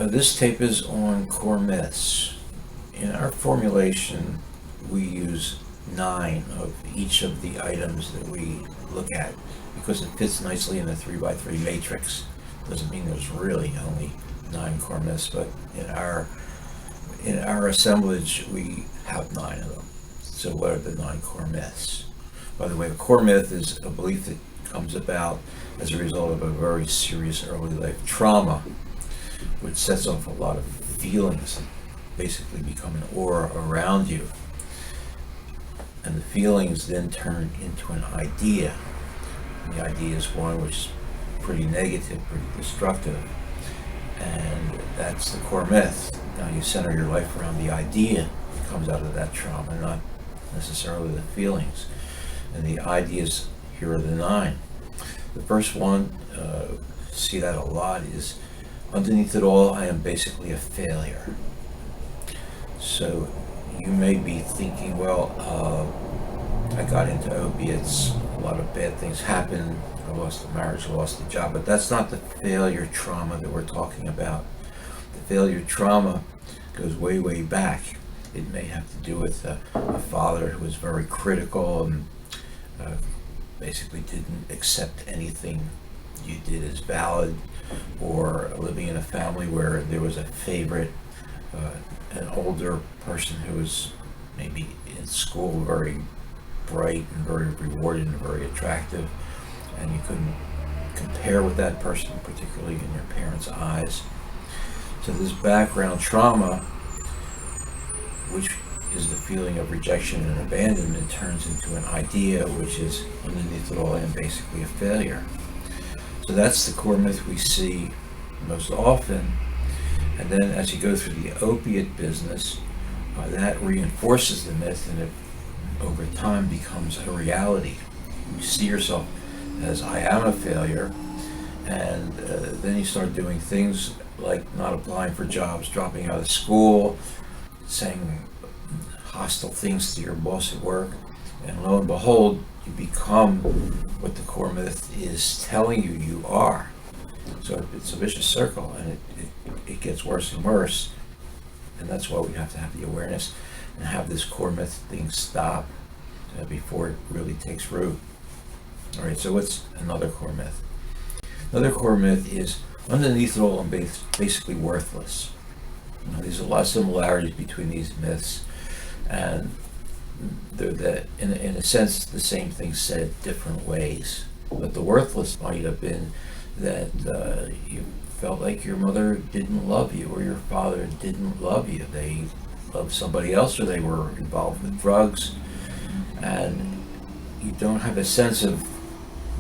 This tape is on core myths. In our formulation, we use 9 of each of the items that we look at because it fits nicely in a 3x3 matrix. Doesn't mean there's really only 9 core myths, but in our assemblage, we have 9 of them. So what are the 9 core myths? By the way, a core myth is a belief that comes about as a result of a very serious early life trauma, which sets off a lot of feelings that basically become an aura around you. And the feelings then turn into an idea. And the idea is one which is pretty negative, pretty destructive. And that's the core myth. Now you center your life around the idea that comes out of that trauma, not necessarily the feelings. And the ideas, here are the 9. The first one, see that a lot, is underneath it all, I am basically a failure. So you may be thinking, well, I got into opiates, a lot of bad things happened, I lost the marriage, I lost the job, but that's not the failure trauma that we're talking about. The failure trauma goes way, way back. It may have to do with a father who was very critical and basically didn't accept anything you did as valid, or living in a family where there was a favorite, an older person who was maybe in school very bright and very rewarded and very attractive, and you couldn't compare with that person, particularly in your parents' eyes. So this background trauma, which is the feeling of rejection and abandonment, turns into an idea, which is underneath it all, I am basically a failure. So that's the core myth we see most often. And then as you go through the opiate business, that reinforces the myth, and it over time becomes a reality. You see yourself as, I am a failure, and then you start doing things like not applying for jobs, dropping out of school, saying hostile things to your boss at work, and lo and behold, you become what the core myth is telling you you are. So it's a vicious circle, and it gets worse and worse, and that's why we have to have the awareness and have this core myth thing stop before it really takes root. All right, so what's another core myth? Another core myth is underneath it all, I'm basically worthless. Now, there's a lot of similarities between these myths, and they're in a sense the same thing said different ways. But the worthless might have been that you felt like your mother didn't love you, or your father didn't love you. They loved somebody else, or they were involved with drugs, and you don't have a sense of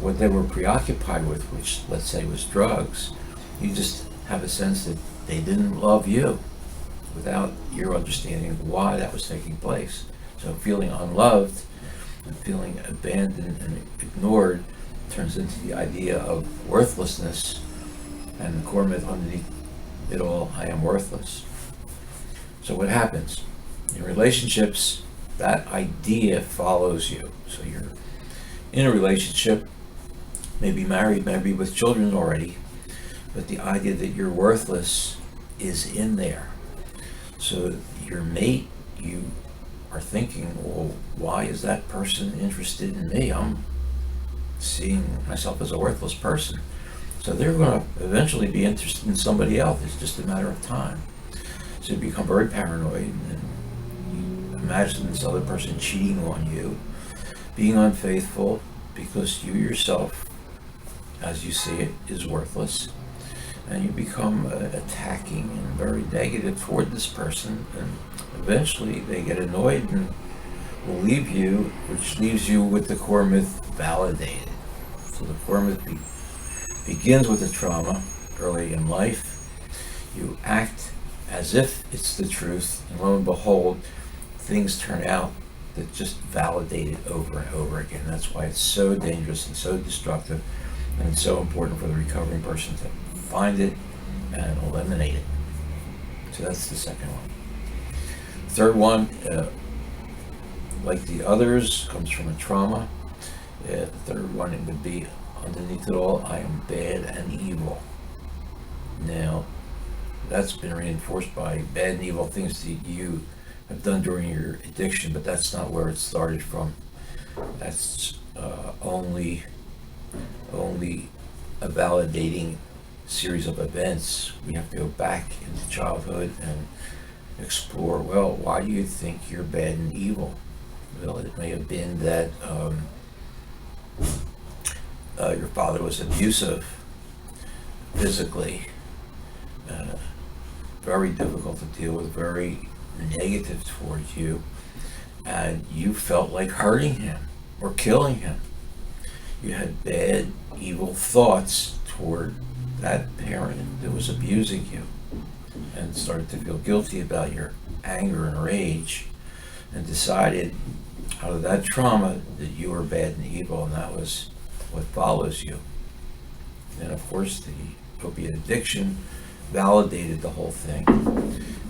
what they were preoccupied with, which let's say was drugs. You just have a sense that they didn't love you without your understanding why that was taking place. So feeling unloved and feeling abandoned and ignored turns into the idea of worthlessness, and the core myth underneath it all, I am worthless. So what happens? In relationships, that idea follows you. So you're in a relationship, maybe married, maybe with children already, but the idea that you're worthless is in there. So your mate, you are thinking, well, why is that person interested in me? I'm seeing myself as a worthless person. So they're going to eventually be interested in somebody else. It's just a matter of time. So you become very paranoid, and you imagine this other person cheating on you, being unfaithful, because you yourself, as you see it, is worthless. And you become attacking and very negative toward this person, and eventually they get annoyed and will leave you, which leaves you with the core myth validated. So the core myth begins with a trauma early in life. You act as if it's the truth, and lo and behold, things turn out that just validate it over and over again. That's why it's so dangerous and so destructive, and it's so important for the recovering person to find it and eliminate it. So that's the second one. Third one, like the others, comes from a trauma. The third one, it would be, underneath it all, I am bad and evil. Now, that's been reinforced by bad and evil things that you have done during your addiction, but that's not where it started from. That's only a validating series of events. We have to go back into childhood and explore, well, why do you think you're bad and evil? Well, it may have been that your father was abusive physically, very difficult to deal with, very negative towards you, and you felt like hurting him or killing him. You had bad, evil thoughts toward that parent that was abusing you, and started to feel guilty about your anger and rage, and decided out of that trauma that you were bad and evil, and that was what follows you. And of course, the opiate addiction validated the whole thing.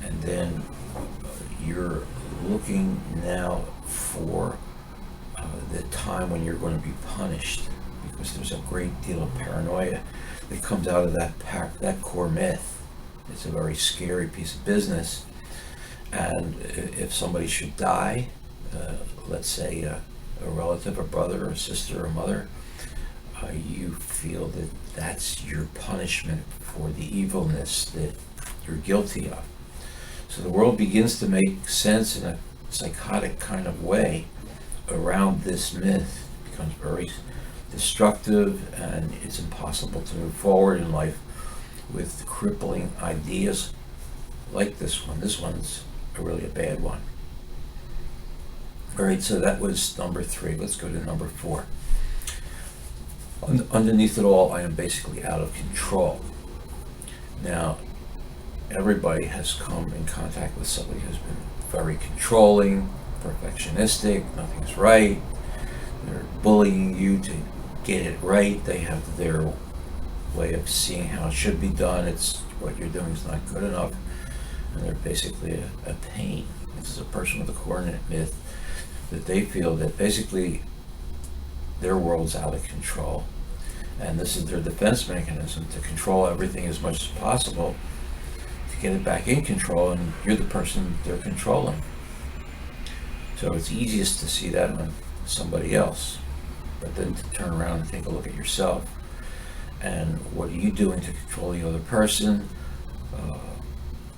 And then you're looking now for the time when you're going to be punished, because there's a great deal of paranoia that comes out of that core myth. It's a very scary piece of business. And if somebody should die, let's say a relative, a brother, or a sister, or a mother, you feel that that's your punishment for the evilness that you're guilty of. So the world begins to make sense in a psychotic kind of way around this myth. It becomes very destructive, and it's impossible to move forward in life with crippling ideas like this one. This one's really a bad one. All right, so that was number 3. Let's go to number 4. Underneath it all, I am basically out of control. Now, everybody has come in contact with somebody who's been very controlling, perfectionistic, nothing's right. They're bullying you to get it right. They have their way of seeing how it should be done. It's what you're doing is not good enough. And they're basically a pain. This is a person with a coordinate myth that they feel that basically their world's out of control. And this is their defense mechanism, to control everything as much as possible, to get it back in control, and you're the person they're controlling. So it's easiest to see that on somebody else, but then to turn around and take a look at yourself, and what are you doing to control the other person,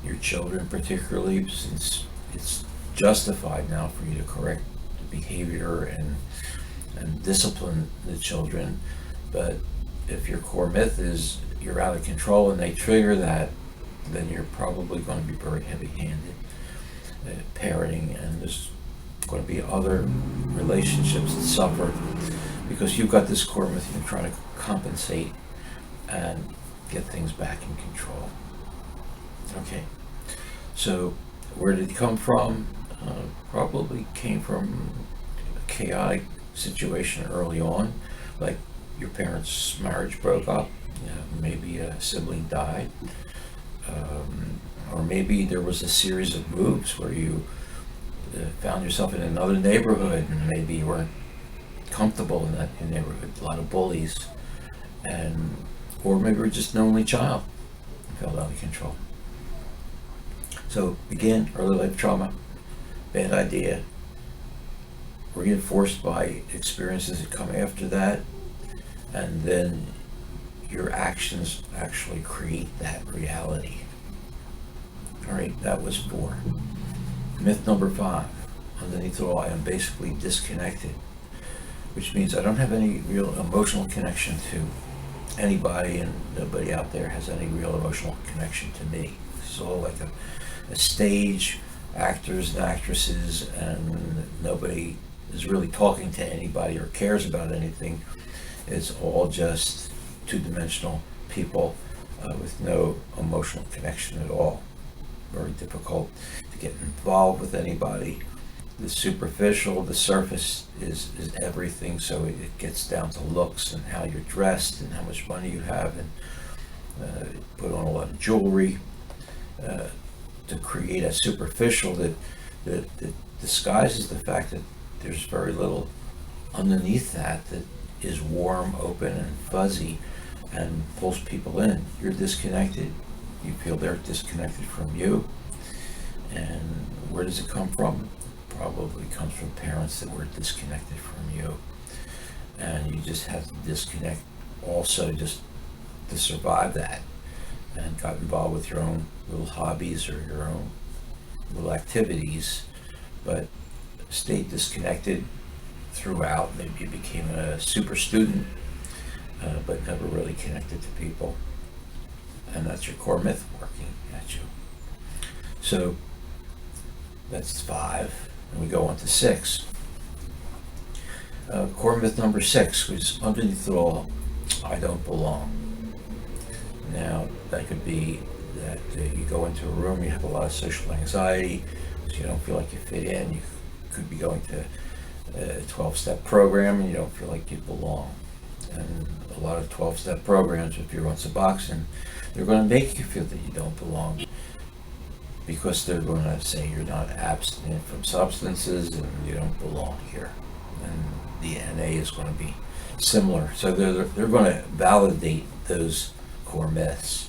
your children particularly, since it's justified now for you to correct the behavior and discipline the children. But if your core myth is you're out of control and they trigger that, then you're probably going to be very heavy-handed parenting, and there's going to be other relationships that suffer because you've got this core myth and you're trying to compensate and get things back in control. Okay, so where did it come from? Probably came from a chaotic situation early on, like your parents' marriage broke up, maybe a sibling died, or maybe there was a series of moves where you found yourself in another neighborhood, and maybe you weren't comfortable in that neighborhood, a lot of bullies, or maybe you were just an only child and felt out of control. So again, early life trauma, bad idea, reinforced by experiences that come after that, and then your actions actually create that reality. All right, that was 4. Myth number 5, underneath it all, I am basically disconnected, which means I don't have any real emotional connection to anybody, and nobody out there has any real emotional connection to me. It's all like a stage, actors and actresses, and nobody is really talking to anybody or cares about anything. It's all just two-dimensional people with no emotional connection at all. Very difficult to get involved with anybody. The superficial, the surface is everything, so it gets down to looks and how you're dressed and how much money you have, and put on a lot of jewelry to create a superficial that disguises the fact that there's very little underneath that is warm, open, and fuzzy, and pulls people in. You're disconnected. You feel they're disconnected from you. And where does it come from? Probably comes from parents that were disconnected from you. And you just had to disconnect also just to survive that, and got involved with your own little hobbies or your own little activities, but stayed disconnected throughout. Maybe you became a super student, but never really connected to people. And that's your core myth working at you. So that's 5, and we go on to 6. Core myth number 6, which is underneath it all, I don't belong. Now, that could be that you go into a room, you have a lot of social anxiety, so you don't feel like you fit in. You could be going to a 12-step program and you don't feel like you belong. And a lot of 12-step programs, if you're on Suboxone, they're going to make you feel that you don't belong, because they're going to say you're not abstinent from substances and you don't belong here. And the NA is going to be similar. So they're going to validate those core myths.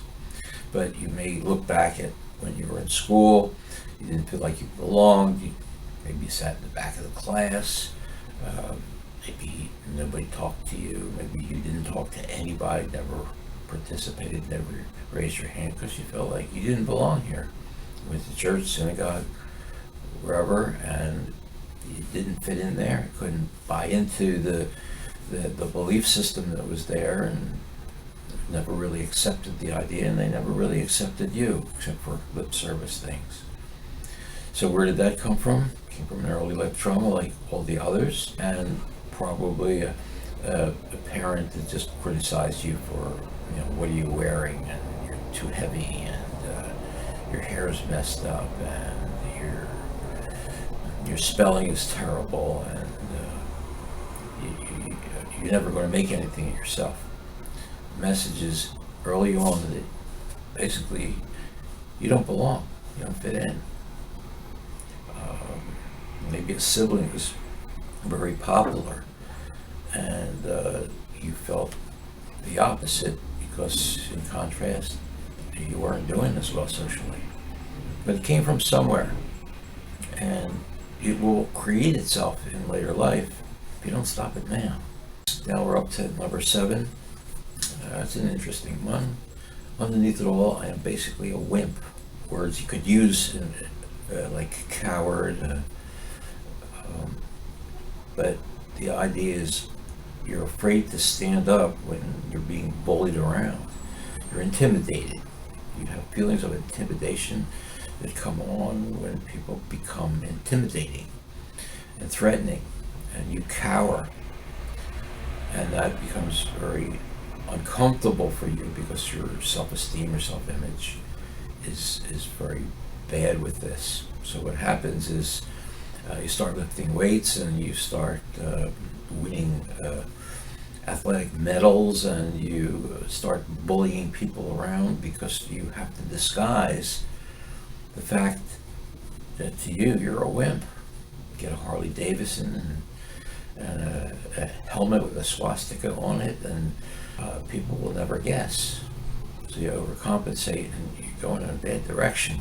But you may look back at when you were in school, you didn't feel like you belonged. Maybe you sat in the back of the class. Maybe nobody talked to you. Maybe you didn't talk to anybody, never participated, never raised your hand because you felt like you didn't belong here. You went to church, synagogue, wherever, and you didn't fit in there. You couldn't buy into the belief system that was there, and never really accepted the idea, and they never really accepted you, except for lip service things. So where did that come from? It came from an early life trauma like all the others, and probably a parent that just criticized you for, what are you wearing, and you're too heavy, and your hair is messed up, and your spelling is terrible, and you're never going to make anything of yourself. Messages early on that basically you don't belong, you don't fit in. Maybe a sibling was very popular, and you felt the opposite because, in contrast, you weren't doing as well socially. But it came from somewhere, and it will create itself in later life if you don't stop it now. Now we're up to number 7. That's an interesting one. Underneath it all, I am basically a wimp. Words you could use like coward, but the idea is you're afraid to stand up when you're being bullied around. You're intimidated. You have feelings of intimidation that come on when people become intimidating and threatening, and you cower, and that becomes very uncomfortable for you because your self-esteem, your self-image is very bad with this. So what happens is you start lifting weights, and you start winning athletic medals, and you start bullying people around because you have to disguise the fact that to you, you're a wimp. Get a Harley Davidson and a helmet with a swastika on it, and people will never guess. So you overcompensate, and you're going in a bad direction,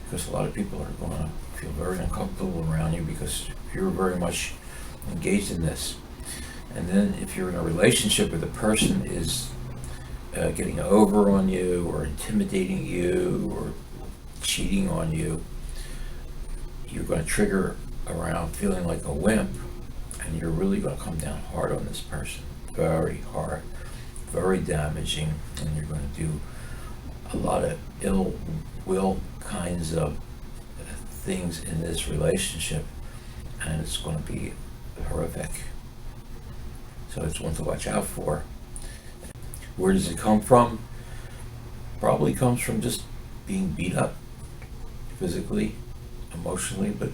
because a lot of people are going to feel very uncomfortable around you because you're very much engaged in this. And then if you're in a relationship where the person is getting over on you, or intimidating you, or cheating on you, you're going to trigger around feeling like a wimp, and you're really going to come down hard on this person. Very hard, very damaging, and you're going to do a lot of ill will kinds of things in this relationship, and it's going to be horrific. So it's one to watch out for. Where does it come from? Probably comes from just being beat up physically, emotionally, but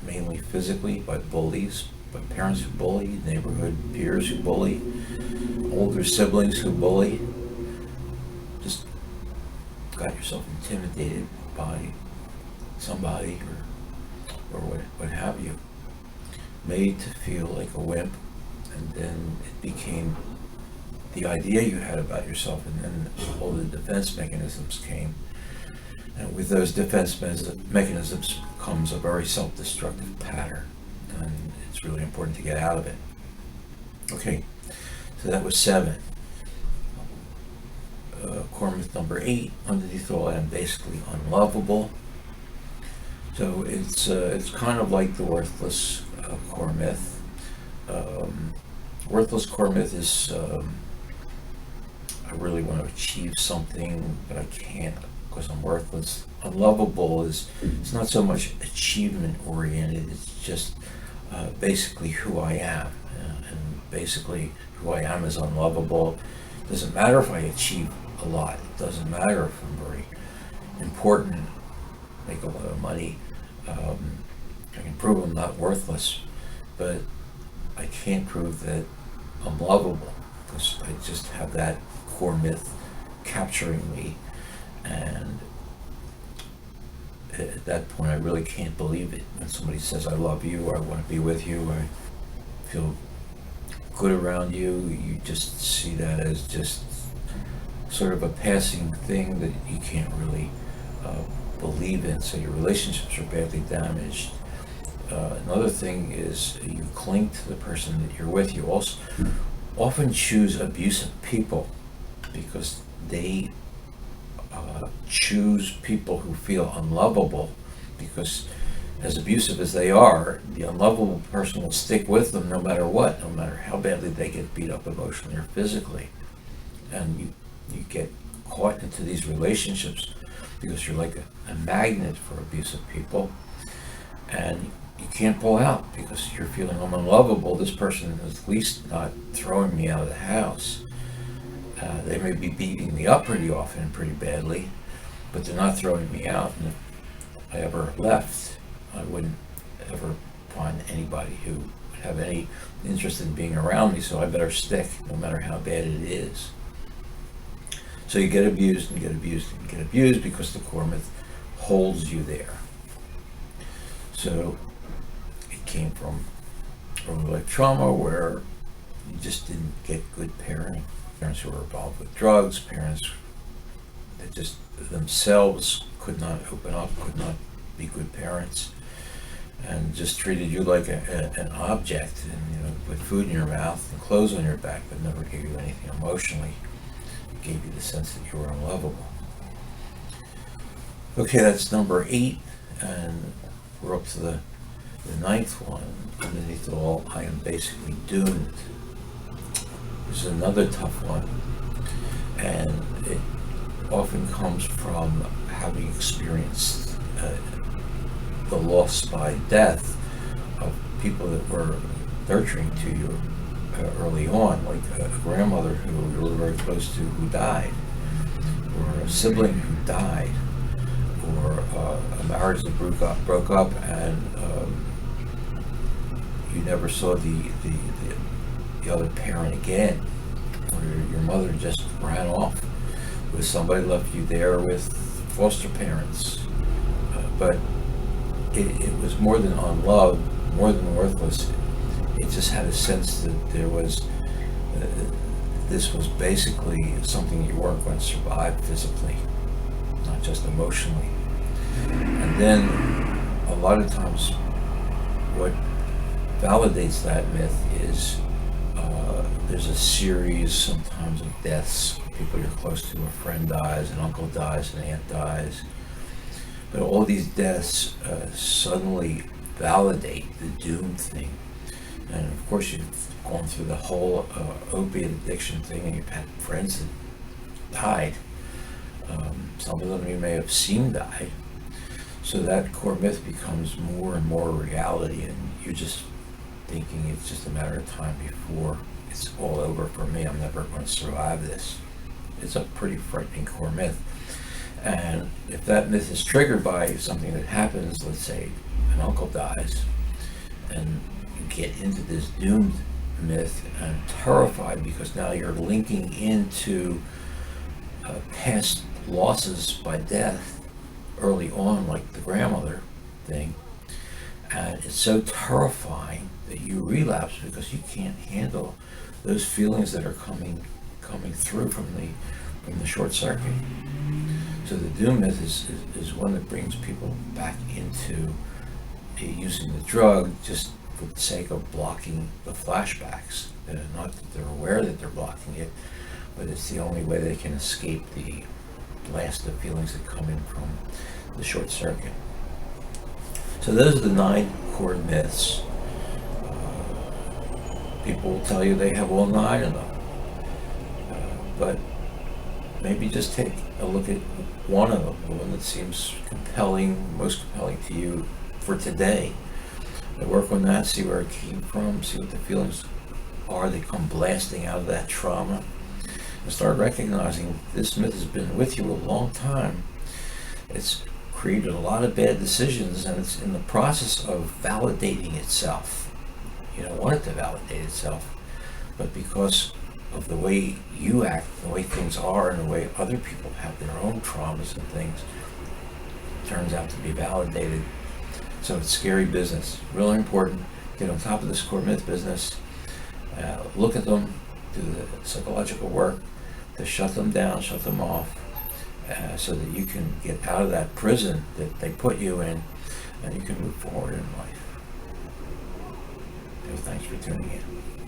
mainly physically, by bullies, by parents who bully, neighborhood peers who bully, older siblings who bully. Just got yourself intimidated by somebody or what have you, made to feel like a wimp, and then it became the idea you had about yourself, and then all the defense mechanisms came And with those defense mechanisms comes a very self-destructive pattern, and it's really important to get out of it. Okay, so that was 7. Core myth number 8, underneath all, I am basically unlovable. So it's kind of like the worthless core myth. Worthless core myth is I really want to achieve something, but I can't because I'm worthless. Unlovable is, it's not so much achievement oriented, it's just basically who I am. And basically who I am is unlovable. It doesn't matter if I achieve a lot. It doesn't matter if I'm very important, make a lot of money. I can prove I'm not worthless, but I can't prove that I'm lovable because I just have that core myth capturing me, and at that point I really can't believe it. When somebody says I love you or I want to be with you or I feel good around you, you just see that as just sort of a passing thing that you can't really believe in, so your relationships are badly damaged. Another thing is you cling to the person that you're with. You also often choose abusive people because they choose people who feel unlovable, because as abusive as they are, the unlovable person will stick with them no matter what, no matter how badly they get beat up emotionally or physically. And you get caught into these relationships because you're like a magnet for abusive people, and you can't pull out because you're feeling I'm unlovable. This person is at least not throwing me out of the house. They may be beating me up pretty often and pretty badly, but they're not throwing me out. And if I ever left, I wouldn't ever find anybody who would have any interest in being around me, so I better stick no matter how bad it is. So you get abused and get abused and get abused because the core myth holds you there. So it came from early life trauma where you just didn't get good parenting. Parents who were involved with drugs, parents that just themselves could not open up, could not be good parents, and just treated you like an object, and put food in your mouth and clothes on your back, but never gave you anything emotionally. It gave you the sense that you were unlovable. Okay, that's number 8, and we're up to the 9th one. Underneath it all, I am basically doomed. This is another tough one, and it often comes from having experienced the loss by death of people that were nurturing to you early on, like a grandmother who you were very close to who died, or a sibling who died, or a marriage that broke up and you never saw the other parent again, or your mother just ran off with somebody, left you there with foster parents. But it was more than unloved, more than worthless. It just had a sense that there was, this was basically something you weren't going to survive physically, not just emotionally. And then a lot of times what validates that myth is there's a series sometimes of deaths. People you're close to, a friend dies, an uncle dies, an aunt dies. But all these deaths suddenly validate the doom thing. And of course you've gone through the whole opiate addiction thing, and you've had friends that died. Some of them you may have seen die. So that core myth becomes more and more reality, and you're just thinking it's just a matter of time before it's all over for me. I'm never going to survive this. It's a pretty frightening core myth. And if that myth is triggered by something that happens, let's say an uncle dies, and you get into this doomed myth and terrified because now you're linking into past losses by death early on, like the grandmother thing, and it's so terrifying that you relapse because you can't handle those feelings that are coming through from the short circuit. So the doom myth is one that brings people back into using the drug just for the sake of blocking the flashbacks. Not that they're aware that they're blocking it, but it's the only way they can escape the blast of feelings that come in from the short circuit. So those are the 9 core myths. People will tell you they have all 9 of them. But maybe just take a look at one of them, the one that seems compelling, most compelling to you for today. And work on that, see where it came from, see what the feelings are that come blasting out of that trauma. And start recognizing this myth has been with you a long time. It's created a lot of bad decisions, and it's in the process of validating itself. You don't want it to validate itself, but because of the way you act, the way things are, and the way other people have their own traumas and things, it turns out to be validated. So it's scary business. Really important. Get on top of this core myth business. Look at them. Do the psychological work to shut them down, shut them off, so that you can get out of that prison that they put you in, and you can move forward in life. So thanks for tuning in.